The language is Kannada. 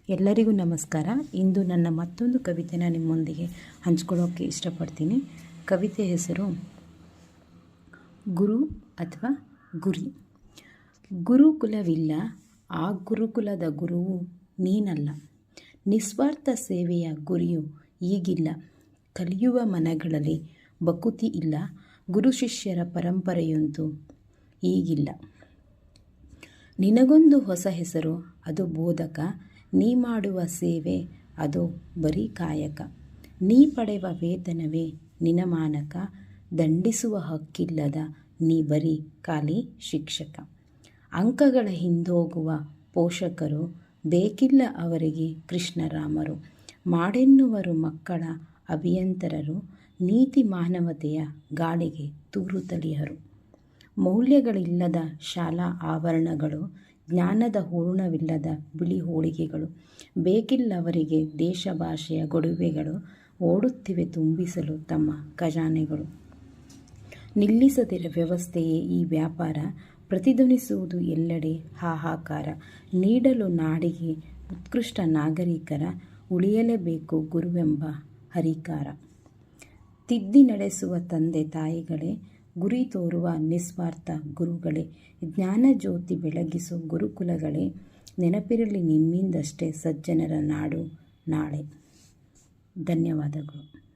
ಎಲ್ಲರಿಗೂ ನಮಸ್ಕಾರ. ಇಂದು ನನ್ನ ಮತ್ತೊಂದು ಕವಿತೆನ ನಿಮ್ಮೊಂದಿಗೆ ಹಂಚ್ಕೊಳ್ಳೋಕ್ಕೆ ಇಷ್ಟಪಡ್ತೀನಿ. ಕವಿತೆ ಹೆಸರು ಗುರು ಅಥವಾ ಗುರಿ. ಗುರುಕುಲವಿಲ್ಲ, ಆ ಗುರುಕುಲದ ಗುರುವು ನೀನಲ್ಲ. ನಿಸ್ವಾರ್ಥ ಸೇವೆಯ ಗುರಿಯು ಈಗಿಲ್ಲ. ಕಲಿಯುವ ಮನಗಳಲ್ಲಿ ಬಕುತಿ ಇಲ್ಲ. ಗುರು ಶಿಷ್ಯರ ಪರಂಪರೆಯಂತೂ ಈಗಿಲ್ಲ. ನಿನಗೊಂದು ಹೊಸ ಹೆಸರು, ಅದು ಬೋಧಕ. ನೀ ಮಾಡುವ ಸೇವೆ ಅದು ಬರೀ ಕಾಯಕ. ನೀ ಪಡೆವ ವೇತನವೇ ನಿನ ಮಾನಕ. ದಂಡಿಸುವ ಹಕ್ಕಿಲ್ಲದ ನೀ ಬರೀ ಖಾಲಿ ಶಿಕ್ಷಕ. ಅಂಕಗಳ ಹಿಂದೋಗುವ ಪೋಷಕರು ಬೇಕಿಲ್ಲ ಅವರಿಗೆ ಕೃಷ್ಣರಾಮರು. ಮಾಡೆನ್ನುವರು ಮಕ್ಕಳ ಅಭಿಯಂತರರು. ನೀತಿ ಮಾನವತೆಯ ಗಾಳಿಗೆ ತೂರುತಲಿಯರು. ಮೌಲ್ಯಗಳಿಲ್ಲದ ಶಾಲಾ ಆವರಣಗಳು, ಜ್ಞಾನದ ಹೂರ್ಣವಿಲ್ಲದ ಬಿಳಿ ಹೋಳಿಗೆಗಳು. ಬೇಕಿಲ್ಲವರಿಗೆ ದೇಶ ಭಾಷೆಯ ಗೊಡವೆಗಳು. ಓಡುತ್ತಿವೆ ತುಂಬಿಸಲು ತಮ್ಮ ಖಜಾನೆಗಳು. ನಿಲ್ಲಿಸದಿರ ವ್ಯವಸ್ಥೆಯೇ ಈ ವ್ಯಾಪಾರ. ಪ್ರತಿಧ್ವನಿಸುವುದು ಎಲ್ಲೆಡೆ ಹಾಹಾಕಾರ. ನೀಡಲು ನಾಡಿಗೆ ಉತ್ಕೃಷ್ಟ ನಾಗರಿಕರ. ಉಳಿಯಲೇಬೇಕು ಗುರುವೆಂಬ ಹರಿಕಾರ. ತಿದ್ದಿ ನಡೆಸುವ ತಂದೆ ತಾಯಿಗಳೇ, ಗುರಿ ತೋರುವ ನಿಸ್ವಾರ್ಥ ಗುರುಗಳೇ, ಜ್ಞಾನ ಜ್ಯೋತಿ ಬೆಳಗಿಸೋ ಗುರುಕುಲಗಳೇ, ನೆನಪಿರಲಿ ನಿಮ್ಮಿಂದಷ್ಟೇ ಸಜ್ಜನರ ನಾಡು ನಾಳೆ. ಧನ್ಯವಾದಗಳು.